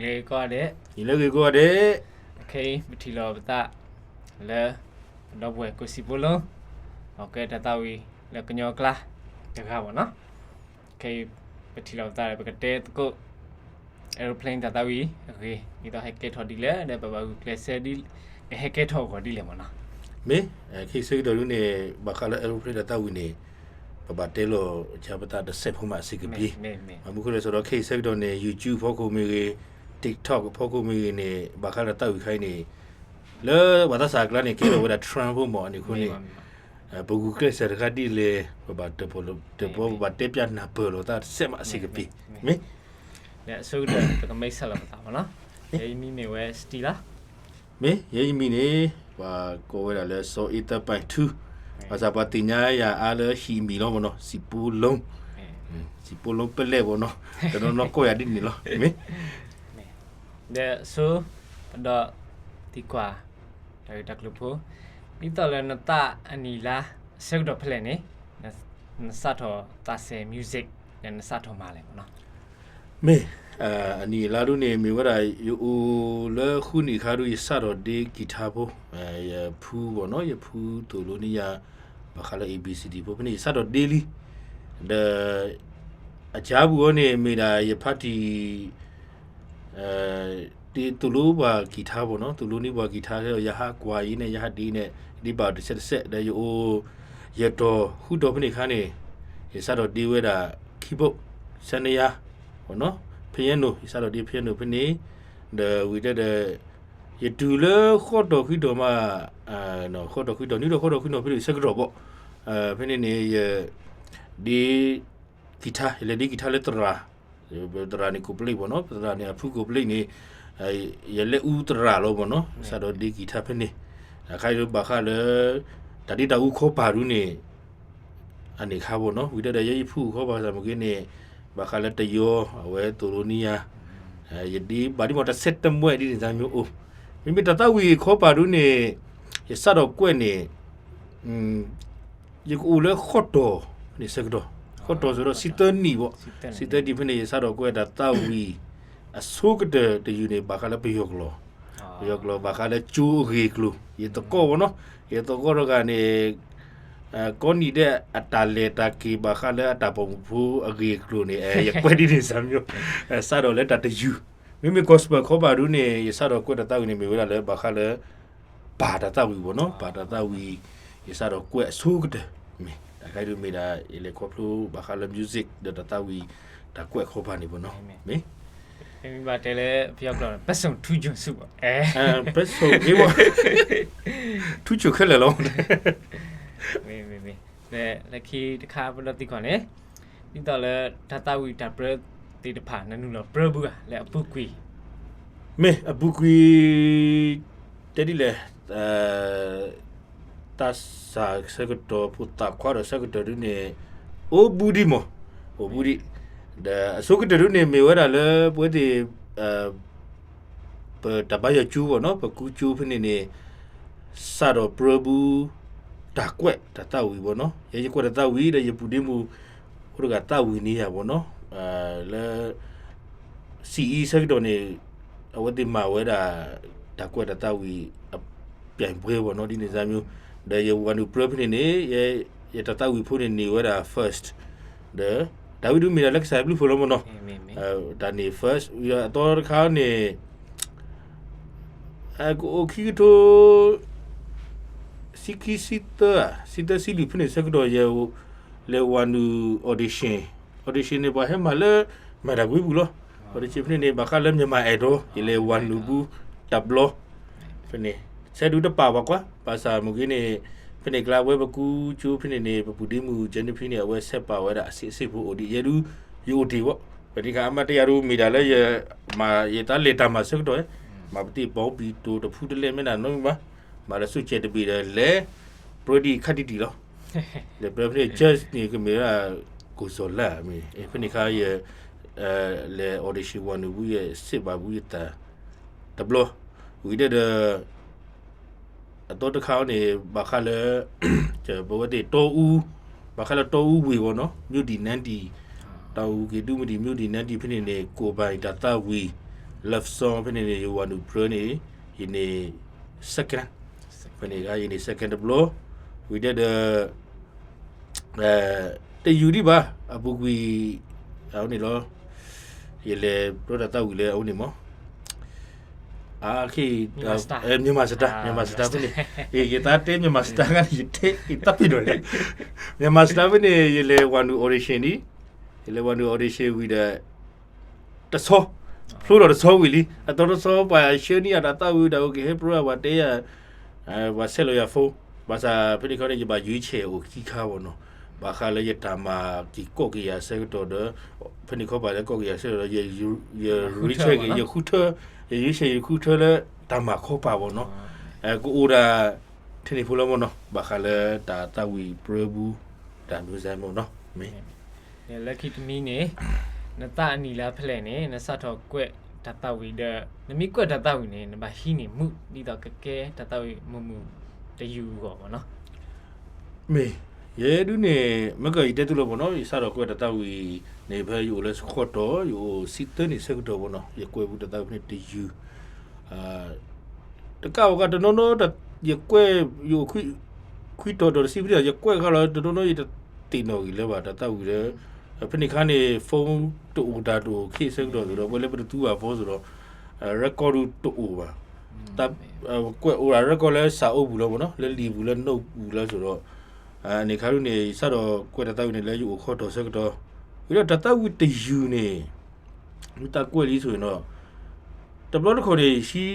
လေကောတဲ့ ဒီလေကိုတဲ့ โอเคမထီလောပတာလဲတော့ဘွယ်ကိုစီပလုံးโอเคတတဝီလဲကညောကလာတကားပါနော်โอเคမထီလောပတာပဲကတဲ့ကို airplane တတဝီโอเคဒီတော့ဟက်ကထော်ဒီလဲတဲ့ဘဘကလဆယ်ဒီဟက်ကထော်ကိုဒီလဲမနော် မေခိစိတော်လူနေဘာခလာအရိုပရတာဝီနေဘာတဲလို့ချပတာတစ်ဆက်ဖမအစိကပြေအမှုခရဆိုတော့ခိစိတော်နေ YouTube ဖောက်ကိုမီ TikTok ဖောက်ကိုမီနေဘာခလာတာဝီခိုင်းနေလဲဘာသာစာကလာနေကေလို့ဝဒ trend ဖို့မော်နေခုနေဘဂူကလဆယ်ကဒီလေဘာတပေါ်လို့တပေါ်ဘာတေပြနာပေါ်လို့တာဆက်မအစိကပြေမေ တဲ့ဆိုတဲ့ကမိတ်ဆက်လာတာပါနော်ရေးမိနေဝဲစတီလာ မေရေးမိနေဘာကိုဝဲလာလဲဆိုအီတပိုင်2ဘာသာပါတင်ညာရအားလဟီမီလောမနော်စီပူလုံးစီပူလုံးပလဲဘောနော်တော်တော်ကိုရဒီနီလောမေ တဲ့ဆိုတော့ဒီကွာဒါတကလူဖို့ဒီတော့လည်းနတာအနီလာဆက်တော့ဖလဲနေနစတော့တာဆယ် music နဲ့နစတော့မှာလဲပေါ့နော် မေအနီလာရုနေမေဝရာယူလခုနီခါရူစတော့ဒီဂီတာဘောရဖူးဘောနော်ရဖူးတူလိုနီယာဘာခလာ ABCD ဘောပနေစတော့ daily အချာဘူးနေမေတာရဖတ်တီဒီတူလိုဘာဂီတာဘောနော်တူလိုနီဘာဂီတာရဟာကွာရင်းနဲ့ရဟာဒီနဲ့ဒီပါတစ်ဆက်တဲ့ယူရတော့ခုတော့ပနေခါနေစတော့ဒီဝဲတာ keyboard စနေယာဘောနော်piano isa do di piano pini the we did the you do le khodo khido ma no khodo khido ni do khodo khido pini sekro bo pini ni di guitar le di guitar le tra ni ko play bo no tra ni apu ko play ni ye le u tra lo bo no isa do di guitar pini khai lo ba kha le da di da u kho pa ru ni ani kha bo no we did the ye phu kho ba sa mo ki niဘာခလာတယောဝဲတူလိုနီယာယဒီဘာဒီမတာစက်တမွဲဒီဇာမျိုးအိုမိမိတတဝီခေါ်ပါရုနေရစတော့ကွဲ့နေယကူလေခေါ်တော့နေစကတော့ခေါ်တော့ဆိုတော့စီတနီပေါ့စီတဒီဖနေရစတော့ကွဲ့တာတဝီအဆုကတဲ့ယူနေဘာခလာပယောကလောဘာခလာချူရီကလိုရတော့ကောနော်ရတော့ကောကနေကောနီတဲ့အတာလေတာကီဘာခလာအတာပုံဘူးအဂေကလိုနေရကွက်ဒီနေစမ်းမျိုးစတော့လက်တယူမိမိကော့စပခေါ်ပါရူနေရစတော့ကွက်တတောက်နေမျိုးလာလဲဘာခလာဘာတတောက်ဝီဘောနော်ဘာတတောက်ဝီရစတော့ကွက်ဆိုးကတဲ့မေဒါခိုင်ရူမေဒါလေခေါပလိုဘာခလာ music ဒတတောက်ဝီဒါကွက်ခေါ်ပါနေဘောနော်မေမိဘတဲလေပြောက်တော့ပတ်စုံထူးကျွန်းစုပေါ့ပတ်စုံဒီဘောထူးချခက်လေလုံးမေလက်ခီတခါဘလို့တိခွန်လေဒီတော့လေဒတာဝီတာပရတီတဖာနနုလောပရဘူးလေအပုကွီမေအပုကွီတဒီလေတဆာစကတော့ပူတာခွာရစကတော့ဒီနေအိုဘူဒီမောအိုဘူဒီဒါအစုကတော့ဒီနေမေဝရလေပွဲတီပတဘယချူဘောနော်ပကူချူဖနေနေဆာတော့ပရဘူးတာကွက်တတဝီဘောနော်ရေကွက်တတဝီတဲ့ရပူဒီမူဟိုကတဝီနေရဘောနော်လဲစီအီဆက်တော့နေအဝတိမဝဲတာတကွက်တတဝီပြိုင်ပွဲဘောနော်ဒီနေစားမျိုးဒါရဝနူပရပနေနေရတတဝီဖို့နေဝဲတာ first ဒါဝီဒူမီလက်ဆိုင်ဘလူဖိုလိုမနော်ဒါနေ first ရတော့ခါနေအကိုခီတိုsita sili pune sekdo ye le wanu audition ne ba he mala mara gui bulo audition pune ne ba kala myama edo le wanu bu tablo pune sedu de pa ba kwa ba sa mu gi ne pune kla we ba ku chu pune ne ba bu di mu jeni pune we set pa we da asi bu odi ye du odi bo ba di ka amata ya ru mi da le ye ma ye ta le ta ma sekdo ma ba ti bo bi to de phu de le me na no maมาแล้วสุดเจตบีเลยโปรดีคัดดีแล้วเดี๋ยวเพื่อนเจอนี่ก็มีว่ากุศลละมีเพื่อนเขาเลยออดิชั่นวันนี้บุยสิบาบุยแต่บล็อกวิเดตัวเขาเนี่ยบางครั้งเลยจะบอกว่าเด็กโตอูบางครั้งโตอูวิวเนาะมิวดีนั่นดี tàu cái đu đi miu đi nè đi phía này cô bài đặt tàu vi love song ဖနေရဝနူပရနေယနေ second ဖနေကယနေ second blow we did the yuri ba abu gui au ni lo yele product wi le au ni mo khi Myanmar star ni kita te Myanmar star kan te tapi do le Myanmar star ni yele wanu audition ni yele wanu audition wi the so flow the so wi li ato so ba share ni ada ta wi da okay he pro ba te ya ba selo ya fo ba sa pili ko ni ba yu che o ki kha wo no ba kha le yata ma ki ko ki ya se to de pili ko ba le ko ki ya se ye yu che ki ye khu tho ye yu che ye khu tho le ta ma ko pa wo no ko o da thini phu lo mo no ba kha le ta wi pro bu da nu sa mo no me ne lucky to me ne na ta ani la phle ne na sa tho kwet ta ta wi de na mi kwet ta ta wi ne na ba hi ni mu ni to ke ke ta ta wi mu te yu go bo no me ye du ne ma ka ite tu lo bo no sa ro kwet ta wi ne phe yu le kho to yu si te ni se to bo no ye kwet bu ta ta wi ne te yu ta ka ga to no ta ye kwet yu kui to do si bi ye kwet ga lo to no ye ti no gi le ba ta ta wi leဖနိခါနေဖုန်းတူတာတူခေစက်တော့ဆိုတော့ဘယ်လေဘတူอ่ะဘောဆိုတော့record တူပါတပ်ကွက် ora record လဲစာအုပ်ဘူးလို့ဗောနော်လဲလီဘူးလဲနှုတ်ဘူးလဲဆိုတော့အနေခါလူနေစတော့ကွက်တတောက်နေလဲယူခေါ်တော့စက်တော့ပြီးတော့တတောက်ဝတယူနေမိတာကွက်လေးဆိုရင်တော့တဘလတ်ခေါ်နေရှိ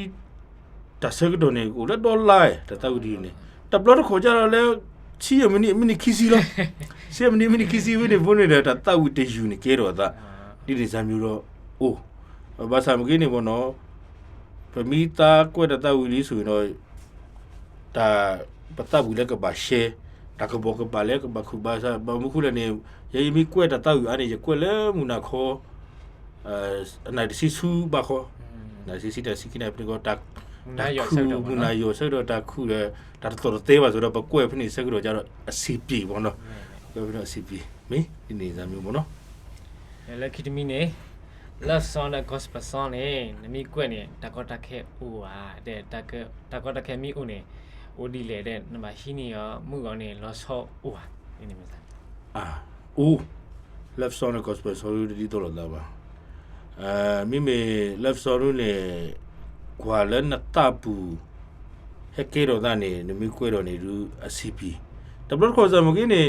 တစက်တော့နေကိုလဲတော့လိုက်တတောက်ဒီနေတဘလတ်ခေါ်ကြတော့လဲချီမနီခီစီလားရှေ့မနီခီစီဝနေဘုန်းနေတာတောက်ဝတယူနေကဲတော့ဒါဒီဒီစမ်းမျိုးတော့အိုးဘာသာမကင်းနေဗောနော်ပမီတာကွက်တာဝီလီဆိုရင်တော့ဒါပတဘူးလည်းကပါရှဲဒါကဘောကပါလည်းကပါခုပါစားဘာမခုလည်းနေရေမီကွက်တာဝီအနေရကွက်လည်းမူနာခေါ်အနိုင်စီဆူဘာခေါ်နိုင်စီတစီကိနေပကောတာနာယောဆက်တော့မူနာယောဆက်တော့တာခုလည်းဒါတော်သေးပါဆိုတော့ပကွက်ဖနေဆက်တော့ကြတော့အစီပြီဗောနော်ကွက်ဖနေအစီပြီမင်းဒီနေစားမျိုးဗောနော် lucky to me ne love song နဲ့ gospel song နဲ့နမီကွက်နဲ့တကောတခဲအိုဟာတဲ့တကောတခဲမီအိုနဲ့အိုဒီလေတဲ့နမဟီနီရောမှုကောင်းနဲ့လောဆောအိုဟာဒီနေမှာooh love song နဲ့ gospel song ဒီတော့လာပါမိမေ love song နဲ့ကွာလည်းနတပူဟက်ကေတော့ဒါနေနမီကွက်တော့နေလူအစီပီတဘလခေါ်စမကင်းနေ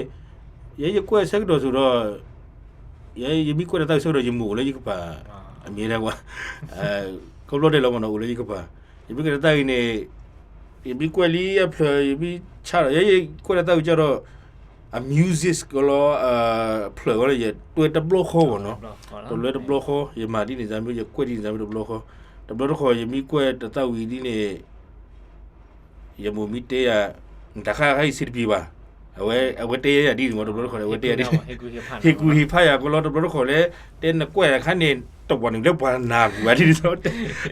ရေကွက်ဆက်တော့ဆိုတော့ye mi ko ta so ro jimu le ji pa a mi le wa ko lo de lo mo no le ji pa ye mi ko ta ni ye mi ko li ya plo ye mi cha ye ko ta ja ro a music ko lo plo ko ye to ta blo kho no to le ta blo kho ye ma di ni za mi ye ko di za mi to blo kho ta blo kho ye mi ko ta wi di ni ye mo mi te ya nda kha hai sir bi baအဝတ်တရရဒီမတော်ခေါ်တယ်ဝတ်တရဒီဟေကူဟီဖာယာကိုလောတော်ခေါ်လေတဲ့နကွဲခန်းနေတော့ဝန်လေဘာနာကူအဒီဆို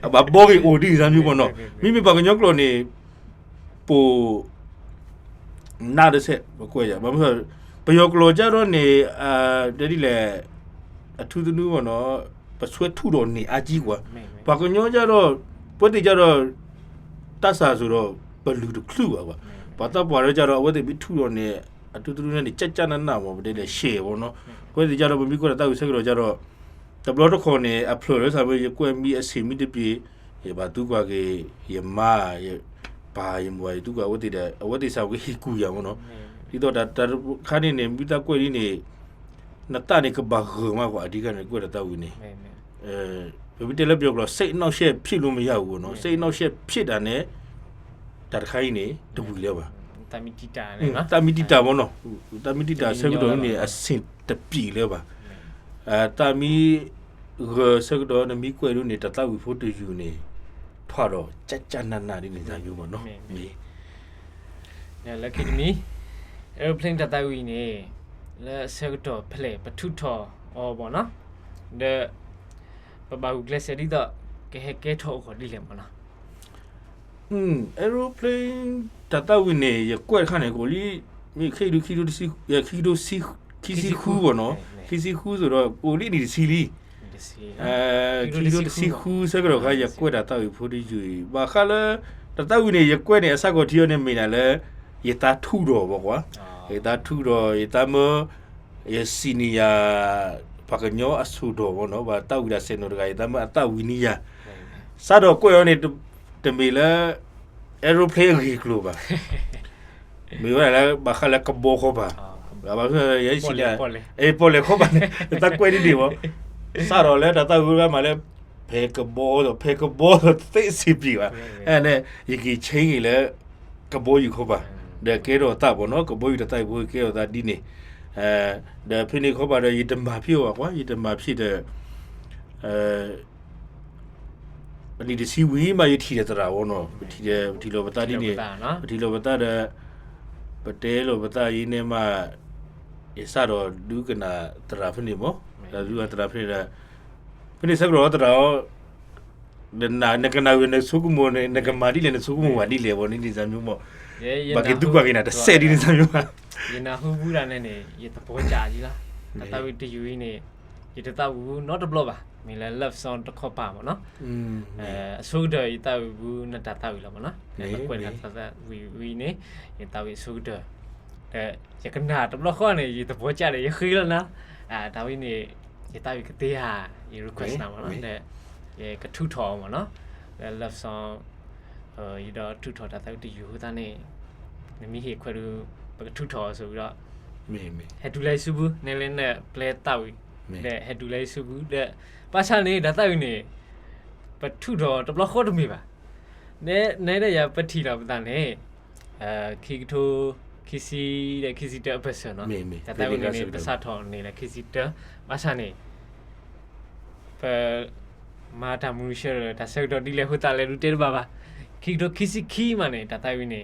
အဘဘောကြီးအိုဒီစမ်းမျိုးပေါ့နော်မိဘကညောကလို့နေပိုနာတဲ့ဆက်မကွဲရဘာလို့ပယောကလို့ကြတော့နေတဲ့ဒီလေအထူးသနူးပေါ့နော်ပဆွဲထုတော်နေအကြီးကွာဘာကညောကြတော့ပွတ်တိကြတော့တတ်ဆာဆိုတော့ဘလူးတခလူပါကွာဘာတော့ပေါ်ရကြတော့ဝတ်တိပြီးထူတော့နေအတူတူနဲ့ကြက်ကြနနာပေါ့တဲ့လေရှေပေါ့နော်ကိုယ်ဒီကြတော့မီကိုတောက်ဆက်ကြတော့ကြတော့တဘလတော့ခေါ်နေအဖလိုလဲဆိုပြီးကွယ်မီအစီမီတပြေရပါသူကွာကေရမရဘာရမွေသူကဝတ်တိတဲ့အဝတ်တိဆောက်ဟီကူရမနော်ဒီတော့ဒါခါနေနေမိတာကွယ်လေးနေနတနေကဘာဂမကွာအဒီကနေကွယ်တောက်ဝင်နေဘယ်တလဲပြောကစိတ်နောက်ရှက်ဖြစ်လို့မရဘူးနော်စိတ်နောက်ရှက်ဖြစ်တာနဲ့တာခိုင်းနေတပူလဲပါတာမီတီတာနော်တာမီတီတာဘောနော်တာမီတီတာဆက်တော့နေအစင်တပြီလဲပါတာမီဆက်တော့နမီကွယ်လို့နေတတဝီဖိုတိုယူနေထွာတော့ကြကြနနနေနေကြယူပါနော်မီเนี่ย lucky to me airplane တတဝီနေလဲဆက်တော့ဖလေပထုထောအော်ဘောနော်တဲ့ပပဟုကလစရီတော့ကဲထောခေါ်ဒီလေမနော်aeroplane တတဝီနေရကွက်ခနဲ့ကိုလီမိခိဒူစီခီစီခူဘောနော်ခီစီခူဆိုတော့ကိုလီနေစီလီ တစီ ကီလိုတစီခူးစကတော့ခါရကွက်တာတောက်ဖိုးဒီယူဘာခါလဲတတောက်နေရကွက်နေအစကောတီယောနေမိနာလဲရတာထူတော့ပေါ့ကွာရတာထူတော့ရတာမရစီနီယာပါကညောအဆူတော့ဘောနော်ဘာတောက်ရစင်တော့ကရတာမအတောက်ဝီနီယာစတော့ကွက်ရောနေတမီလဲ aeroplane ကြီးကလိုပါမေရလာဘာခါလဲကဘောခေါ်ပါဘာရရှိလဲပေါ်လေခေါ်ပါတကွက်ဒီဘောစတော့လဲတတောက်ကမှလဲဖေကဘောသိစီပြီပါအဲ့နဲ့ရကြီးချင်းကြီးလဲကဘောယူခေါ်ပါတဲ့ကဲတော့တဘောနော်ကဘောယူတတိုက်ဘောကဲတော့ဒါဒီနေတဲ့ဖိနေခေါ်ပါတော့ရတမဖြစ်ပါကွာရတမဖြစ်တဲ့အနီဒီစီဝီမရထီတဲ့တရာဘောနော်ထီလိုပတာဒီနေထီလိုပတာတဲ့ပတဲလိုပတာရင်းနေမှာစတော့လူကနာတရာဖိနေမောဒါလူကတရာဖိနေတဲ့ဖိနေစကောတရာနကနာဝနေစုကုမနေနကမာဒီလေစုကုမဝဒီလေဘောနေဒီစမျိုးမောဘာကတူကွာကနာတဆယ်ဒီနေစမျိုးပါရနာဟူဘူးတာနဲ့နေရတဘောကြာကြီးလားတတဝီတယူရင်းနေရတတဝူ not the block ပါမင်းလဲ love song တစ်ခေါက်ပါပေါ့နော်အစိုးရရတဝူနဲ့တတဝီလားပေါ့နော်ကွယ်ကတဝီနေရတဝီအစိုးရရကနာတဘလခေါ်နေရတဘောကြာတယ်ရခီးလားနော်ဒါဝီနေရတဝီကတဲ့ဟာရ request နာပေါ့နော်တဲ့ရကထုထော်ပေါ့နော် love song ရတော့ထုထော်တတဝီတယူဟိုတန်းနေနမီဟေခွဲလူပကထုထော်ဆိုပြီးတော့မေဟက်ဒူလိုက်စုဘူးနေလင်းနဲ့ play တောက်တဲ့ဟက်ဒူလိုက်စုဘူးတဲ့ပါချာနေဒါတောက်နေပထုထော်တဘလခေါ်တမီပါနေတဲ့ရပတိလာပတန်နေခီတိုခီစီတဲ့ခီစီတဲ့ပတ်စံနော်ဒါတောက်နေပစထော်နေလေခီစီတဲ့ပါချာနေပမာတာမူရှယ်ဒါဆက်တော့ဒီလေဟိုတာလေလူတေးပါပါခီတိုခီစီခီမနေဒါတောက်နေ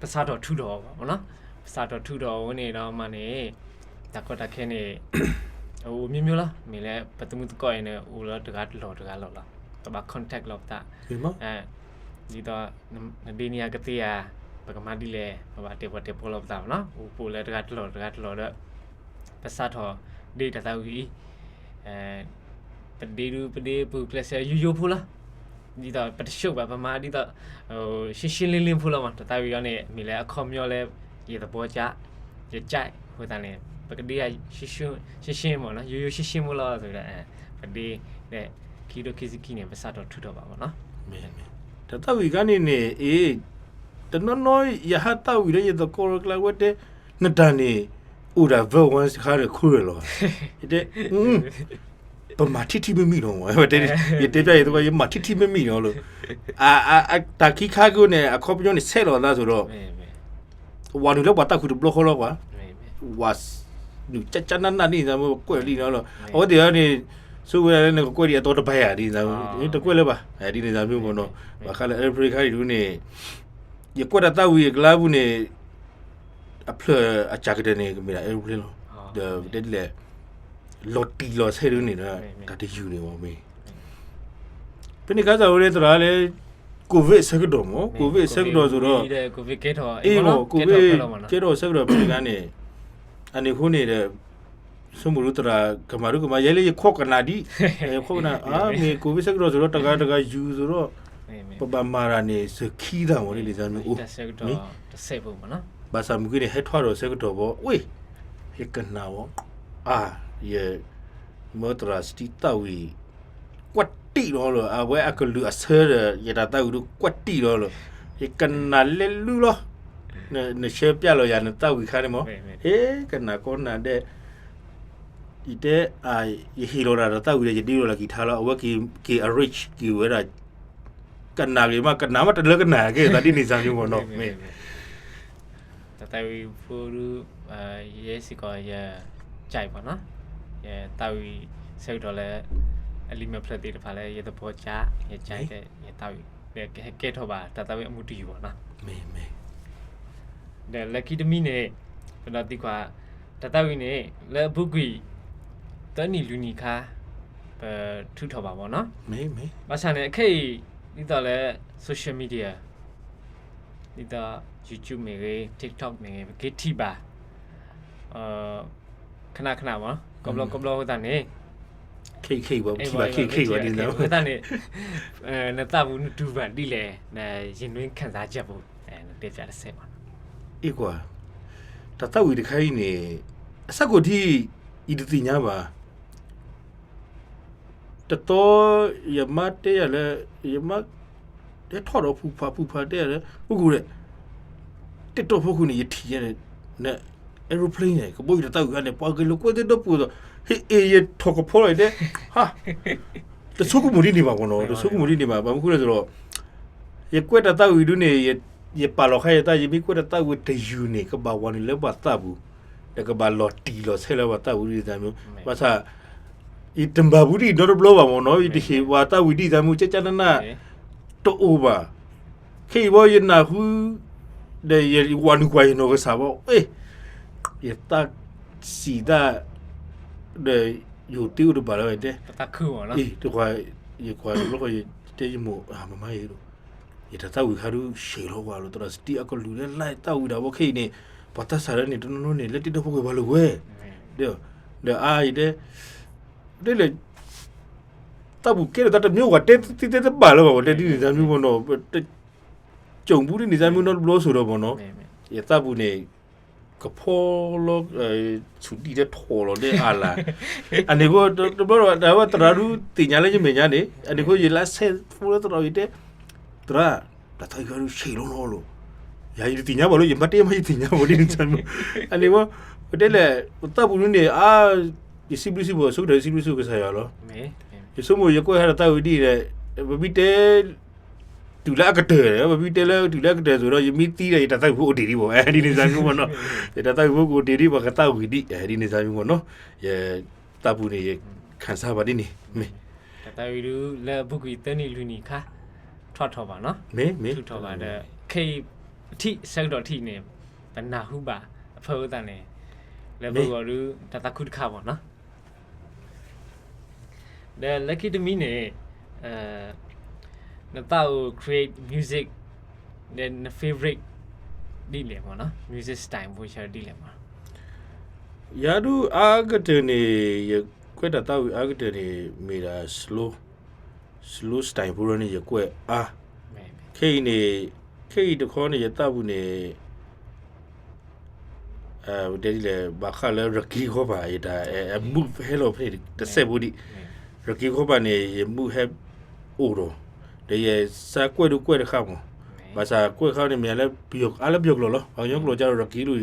ပစတော်ထူတော်ပါဘောနော်ပစတော်ထူတော်ဝင်နေတော့မှနေတကောတခဲနေဟိုမျိုးလားမင်းလည်းပတမှုတကောရင်ဟိုတော့တကားလော်လားတဘာ contact လောက်တာဒီတော့ဒီနေရာကတိယပကမဒီလေဘာတေပေါ်လောက်တာနော်ဟိုပိုလဲတကားလော်တော့ပစတော်ဒီတတော်ကြီးပဒေပူကလဆာယူဖိုလားဒီတော့ပတရှုပ်ပါပမာဒီတော့ဟိုရှင်းလင်းဖို့လောက်မှာတတဝီရောနေမိလဲအခေါ်မျောလဲရေတဘောကြရကြိုက်ဟိုတန်းနေပကတိရရှင်းပေါ့နော်ရိုးရှင်းမို့လို့ဆိုတော့ပဒေနဲ့ခီတိုခီစီကီနေပစတော့ထူတော့ပါပေါ့နော်မင်းတတဝီကနေနေအေးတနော်ရဟတဝီရတကောကလာဝတ်တဲ့နတန်နေဥဒါဘဝန်စခါရခူရလောတဲ့ပမာတီမမီတော့ဝဲတဲ့ရတဲ့ပြရတော့ရမတီမမီတော့လို့တာခိခါကိုနဲ့အခေါ်ပြောနေဆဲတော့လားဆိုတော့ဝါလူလောက်ပါတာခုဘလော့ခေါ်တော့ကွာဝါလူချနနာနေစမ်းကွက်လီနော်လို့ဟောတရားနေဆိုဝဲလည်းကွက်ရီအတော်တပိုက်ရဒီစမ်းတကွက်လည်းပါဒီနေစမ်းမျိုးပေါ့နော်ဘာခါလဲအဖရိကရီလူနေရကွက်တာဝီကလာဘူးနေအဖလအချာကတဲ့နေမိလာအေဘလင်းလို့တဲ့လေလော်တီလော်ဆဲရနေတော့ဒါတယူနေပါမေးပြနေကစားရတဲ့တရာလေကိုဗစ်ဆက်တော့မကိုဗစ်ဆက်တော့ဆိုတော့ကိုဗစ်ကဲတော့အေးကိုဗစ်ကဲတော့ဆက်တော့ပြနေကနေအနေခုနေတဲ့စမှုရတရာကမာရုကမရဲလေခေါကနာဒီခေါကနာမေကိုဗစ်ဆက်တော့ဆိုတော့တကာယူဆိုတော့ပပမာရာနေစခီးတာမလို့လေစမ်းမျိုးဆက်တော့တစ်ဆက်ပုံမနော်ဘာသာမကြီးနဲ့ဟက်ထွားတော့ဆက်တော့ဘောဝေးဟက်ကနာဘောye motra stita wi kwatti lo awe akulu asere ye da ta ru kwatti lo ye kana le lu lo ne she pya lo ya ne ta wi kha ne mo kana ko na de ite ye hiro ra ta wi ye di lo la ki tha lo awe ki a rich ki we ra kana ge ma ta le kana ge ta di ni sa myo mo no me ta ta wi fu ru ye si ko ye chai pa na ye ta wi se do le ali me plat de pha le ye the bo cha ye chai de ye ta wi le ke tho ba ta wi amu ti bo na me de lucky to me ne na ti kwa ta wi ne le bu gui ta ni lu ni kha thu tho ba bo na me ba sa ne khai ni ta le social media ni ta YouTube မြေကြီး TikTok မြေကြီးဂိတိပါခဏပါကဘလဟိုတန်နေ ခေပေါ့ဒီပါခေပေါ့ဒီနော် ဘယ်တန်းနေနှစ်ဘူးဒူဗန်တိလေရင်တွင်းခံစားချက်ဖို့တက်ပြတဲ့ဆက်ပါ အေးကွာတတဝီတခိုင်းနေအဆက်ကိုဒီဤတတိညာပါတတော်ရမတဲ့ရလေရမတဲ့ထော်တော့ဖူဖာတဲ့ရလေဟုတ်ကူတဲ့တက်တော့ဖို့ခုနေရထီရတဲ့နဲ့ aeroplane နဲ့ကဘိုးရတောက်ကနေပွားကလေးကိုတဲ့တော့ပူတော့ဟေးအေးထော်ကဖော်လိုက်တဲ့ဟာတဆုကမူရီနေပါကောနော်တဆုကမူရီနေပါဘာမှခုလဲဆိုတော့ရကွက်တောက်ယူနေရပါလောခိုင်တာရမိကွက်တောက်ဝတယူနေကဘာဝန်လေဘာတာဘူးတကဘာလော်တီလော်ဆဲလောဘာတာဘူးဒီတမ်းမျိုးဘာသာဤတံဘာဘူးဒီတော့ဘလောပါမောနော်ဒီခေဝါတာဝီဒီတမ်းမျိုးချက်ချနာတိုအိုဘာခေဘောယနာဟုde wanu kwa no ga sa bo ye ta si da de yo tiu de ba la de တခုပေါ့နော် de kwa ye kwa lo ko ye te mo ma ma ye lo ye ta wi kha du she lo kwa lo to sti a ko lu le lai ta wi da bo khe ni ba ta sa ne no ne le ti do ko ba lo we de ai de le ta bu ke da ta myo wa te ti te ba lo ba te ti ni da myo mo no ကြုံဘူးဒီနေစားမျိုးတော့ဘလို့ဆိုတော့ဗောနော်ရတဘူးနေကဖောလောချူတီတဲ့ထော်လို့တဲ့အားလားအနေကိုတော့ဒါဝတရာလူတင်ညာလေးမညာနေအနေကိုရလာဆက်ဖူလို့တော့ရတဲ့တရာတထိုင်ကလူရှေလုံးလို့ယာယီတင်ညာဘာလို့ရမတေးမတင်ညာဘာလို့နေစမ်းအနေကိုတဲ့လေတဘူးနေအာဒီစီဘလီစီဘောဆိုတဲ့စီဘလီစီကစားရလို့ဒီစုံမရကိုရတာဝီဒီတဲ့ဘဘီတဲတူလာကတဲ့ဘဘီတဲလေတူလာကတဲ့ဆိုတော့ယမီတီးတယ်တတိုက်ဖို့ဒီဒီပေါ့အဲဒီနေစားမျိုးပေါ့နော်တတိုက်ဖို့ကိုဒီဒီပေါ့ကတောက်ဝီဒီအဲဒီနေစားမျိုးပေါ့နော်ရဲတပူနေခန်းစားပါဒီနေမေ တတဝီလူလက်ဘုတ်ကြီးတန်းနေလူနီခါထော်ပါနော် မေ ထော်ပါတဲ့ခေအထိဆက်တော့ထိနေဘနာဟုပါအဖေတန်းနေလက်ဘုတ်ကလူတတခုတခါပေါ့နော်တဲ့ lucky to me နေနောက် create music then favorite ဒီလေပေါ့နော် music style ဘယ်ရှာဒီလေမှာ ယာဒူအာဂတနေရကွက်တောက်အာဂတနေမေရာ slow style ဘူရနေရကွက်အာခေနေခေတခေါနေရတဘူးနေဒဲဒီလေဘာခါလဲရကီခေါ်ပါရတာmove hello play တဆက်ဘူးဒီရကီခေါ်ပါနေ move have အိုတော့တရစာကွက်တို့ကွက်တခါမဘာသာကွက်ခါနေမြန်လဲပြုတ်အားလဲပြုတ်လို့ဘာကြောင့်လို့ကြတော့ရကီလူ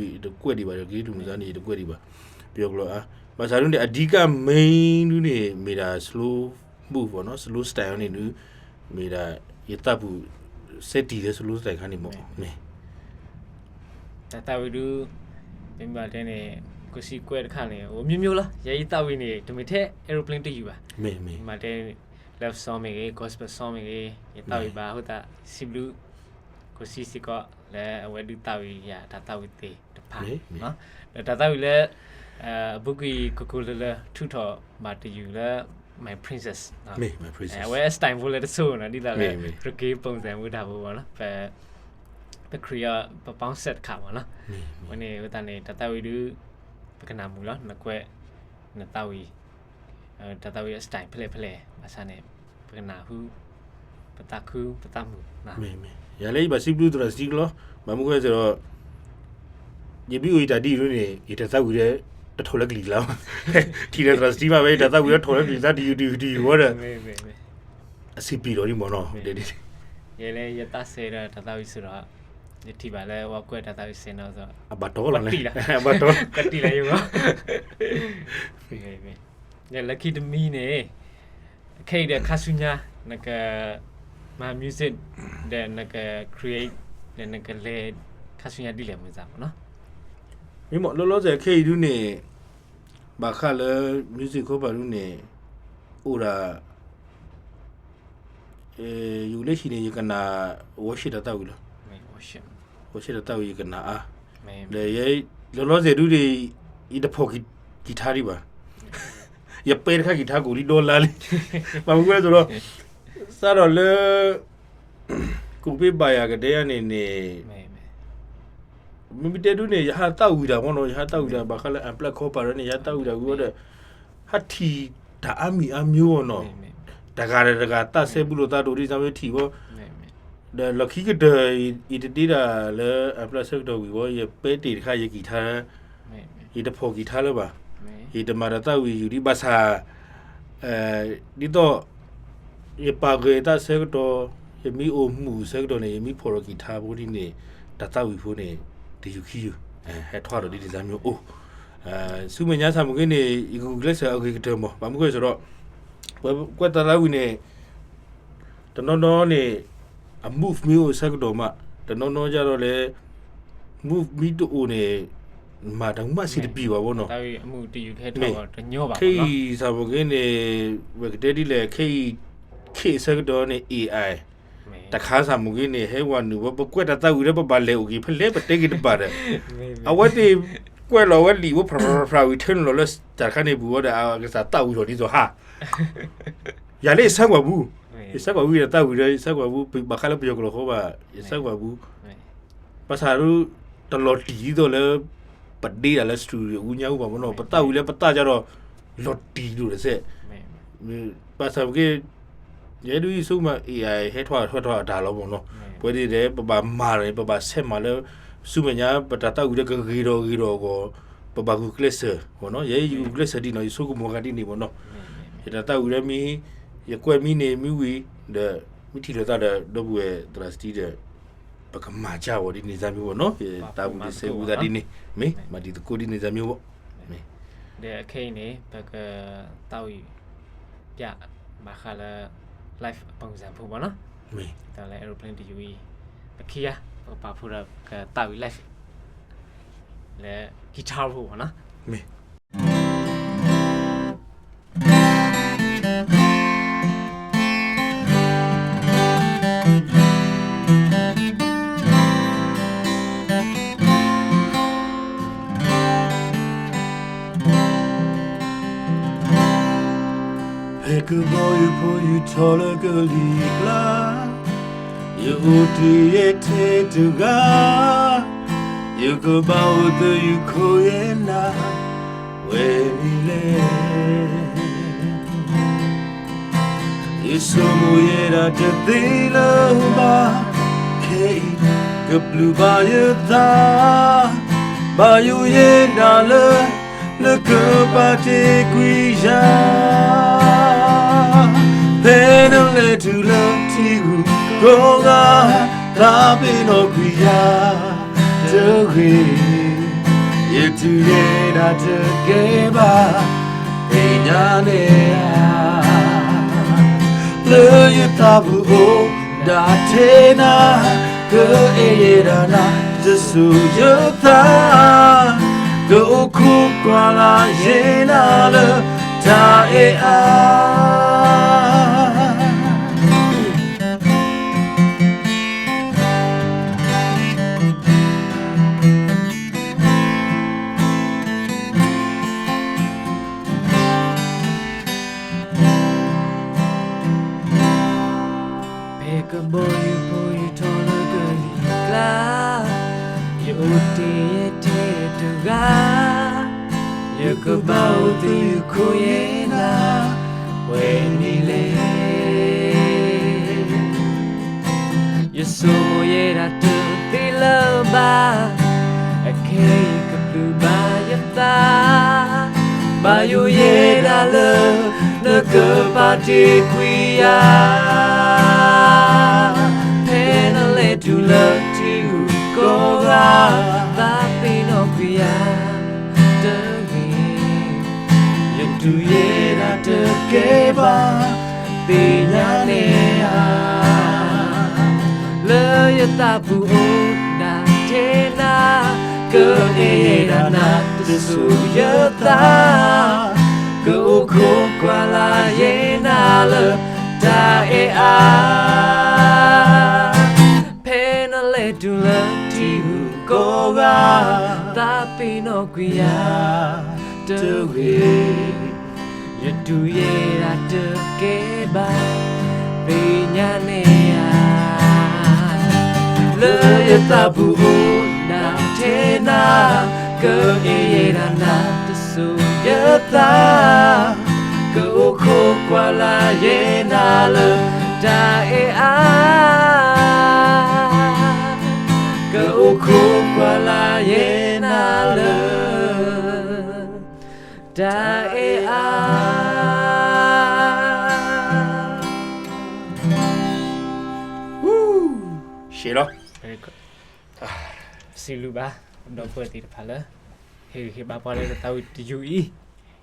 ကွက်ဒီပါရကီလူမစားနေကွက်ဒီပါပြုတ်လို့ဘာသာတို့အဓိက main လူနေမေတာ slow move ပေါ့နော် slow style နေလူမေတာရတပ်ဘူး set ဒီတဲ့ slow style ခါနေမို့နေတဝီလူပြမတဲ့နေကိုစီကွက်တခါနေဟိုမျိုးလားရေးတဝီနေဒီမထဲ aeroplane တယူပါမေမတဲ့ love song မေ gospel song မေရတဝီပါဟုတ်တာစီဘလူးကိုစီစီကလည်းအဝဲဒူတဝီရတတဝီတေတဖာနော်တတဝီလည်းဘုကီကိုကိုလည်းထူထော်မာတယူလည်း my princess နော် my princess ဝဲ style ဖို့လည်းဆိုနော်ဒီလာလည်း reggae ပုံစံဝတ်တာပေါ့နော်ပဲခရီးပပေါင်းဆက်ခါပါနော်ဝင်နေဝတ်တဲ့တတဝီဒူပကနာမူလားနကွဲနတဝီတတဝီ style ဖလဲမဆန်နေပကနာဟုပတခုပတမှုနော်မေရလေဘာစီဘလူးတော့စီကလောမမှုခွဲဆိုတော့ညပြီးဝီတာဒီရင်းနေရတသက်ဝီတဲ့တထော်လက်ကလေးလာဒီရတဲ့စတီမပဲတသက်ဝီတဲ့ထော်လက်ကလေးသာဒီဝရမေအစီပီတော့ဒီမော်နော်ဒီရဲလေရတဆေရတတဝီဆိုတော့ဒီတီပါလဲဝကွက်တတဝီစင်တော့ဆိုအဘတော်လာနေအဘတော်ကတိလာရောမေည lucky to me နေခေတဲ့ခါဆုညာနကmy music တဲ့နက create တဲ့နကလေခါဆုညာဒီလေမစားဘူးနော်မိမလောဆယ်ခေဒူးနေဘာခါလဲ music ကိုပါလူနေဥရာယူလေရှိနေရကနာ worship တောက်လို့worship တောက်ရကနာလေလောဆယ်ဒူးတွေဤတဖို့ဂီတာရီပါရပေခါဂီတာကိုဒီဒေါ်လာလေးဘာမှမပြောဆိုတော့စားတော့လေကိုပေးပါရကတဲ့အနေနဲ့မမတဲဒူးနေရဟာတောက်ဝီတာဘောနော်ရဟာတောက်ဝီတာဘာခါလဲအပလက်ခေါ်ပါရနေရတောက်ဝီတာကိုတဲ့ဟာတီ ဒါအမီအမျိုးနော်တကားတကားတဆေဘူးလို့တာတို့ဒီစမ်းထီဘောဒါလခိကတဲ့ဤတီတာလဲအပလက်ဆက်တော့ဝီဘောရပဲတီတခါရဂီထားဤတဖို့ဂီထားလဲပါဤတမာရတာဝီယူဒီဘာသာဒီတော့ရပါဂေတာဆက်တော့ယမီအိုမှုဆက်တော့နေယမီဖော်ဂီထားဘူးဒီနေတတာဝီဖို့နေဒီယူခီယူဟဲ့ထွားတော့ဒီစမ်းမျိုးအိုစုမညာဆာမကိနေဤကူကလဆာအဂီကတမောဘာမကွေဆိုတော့ကွက်တရာဝီနေတနော်နေa move me o sakdo ma de no ja ro le move me to o ne ma dang ma si de bi ba bo no ဒါအမှုတယူခဲတော့တညောပါ ခေ ဘောနော် sa bo ge ne we de di leခေ sakdo ne ai တခါစာမge ne he wa nu bo kwet da ta wi le ba le o gi phle ba te gi de ba de a wa ti kwet lo wa li wo fra wi thun lo le ta kha ne bu wo da a sa ta wi lo ni so ha ya le sa wa bu isa kwa wira ta wira isa kwa bu bakala pyo ko ho ba isa kwa bu pasaru toloti do le paddi la studio u nya u ba mo no pata wi le pata ja ro loti do le se pasaru ke ye du su ma ai he thwa da lo mo no pwe de de ba ma re ba set ma le su ma nya pata ta wi le gi ro ko ba ku klese ho no ye yu klese di no su ku mo ga di ni mo no ye ta wi le mi ye kwet mi ne mi wi de mi ti lo ta de do bu e trusty de ba ka ma cha wo di ni za mi wo no ye ta bu de se bu da di ni me ma di ko di ni za mi wo me တဲ့အခင်းနေဘကတောက်ပြမှာခါလာ live ပုံစံဖို့ပေါ့နော် me ဒါလည်း aeroplane တယူအခီးရပါဖို့ကတောက် live လဲ guitar ဖို့ပေါ့နော် me Good boy, you tall a girly glass. You would to go. You go bow the you coina when he lay. You saw me at the Dilaba. Kate, the blue by your thigh. By you, yeah, dollar. Look up at the Quija. Then a little love to go on, laughing or cry. To him, you to get out together. In your Love you, Tabu, Datena, go Edana, just so you thought. Go cook while I yena ta Pick a boy, tall a girly glass. You did to God. You could bow to you, Koyena, when he lay. You saw it at the lava, a cake of blue by your thigh. By you, yet I love the good party queer. And I let you love you go out, that be no queer. Tu yera te keba pinyanea le yata bu na tena ke era na su yata ke ko kwala yena le ta penale tu le ti go ga ta pino quia to You do it at the keba, pinyanea. Le tabu na tena, ke era na su yata, Go kuala ye nala da e a Go kuala ye nala da e a Woo! Shit up. Very good. Siluba, don't put it pala. He baba le tau you e.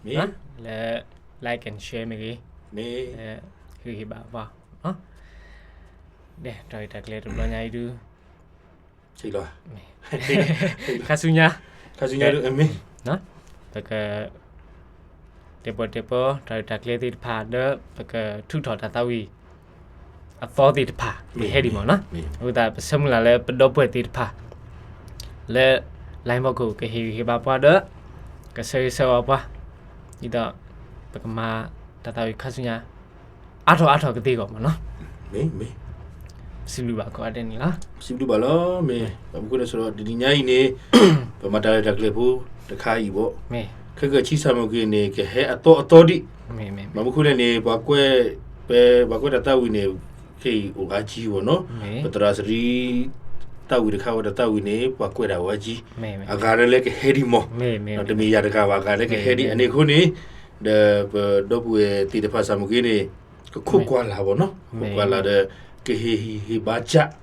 Me? Le like and share me. Me. He baba. Huh? Để rồi đặt lên rồi nhảy du. Chị lo. Kasunya. Kasunya được em mi. Nó. Bậc depo rồi đặt lên thì phá đó bậc thu thọ ta tao y. A for the phá. Mình hết đi mà nó. Người ta xong là le đâu bữa thì phá. Le lại một cái he baba đó. Cái sơ apa. Đi đó bậc mà ta tao y kasunya. Atho cái gì mà nó. Me. Silu ba ko ada ni lah. Sibu balo me. Babu ko so di nyai ni. Ba mata da kle bu da khai bo. Me. Kha chi sa mo ki ni ke he ato di. Me. Babu ko ni ba kwe pe ba ko da ta wi ni ke o ga ji wo no. Ba tra sri ta wi da kha wa da ta wi ni ba kwe da wa ji. Me. Aga le ke he di mo. Me. No de mi ya da ka ba ga le ke he di ane ko ni de do bu ti da pha sa mo ki ni ko kwa la bo no. Ko kwa la de ke hi baca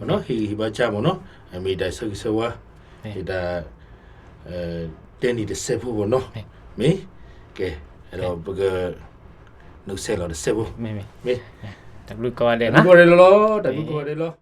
no hi baca mo no mi da so so wa da teni de sebu no me ke ero baga no se lo de sebu Me. me Tak lu ko ada da lah. ko de lo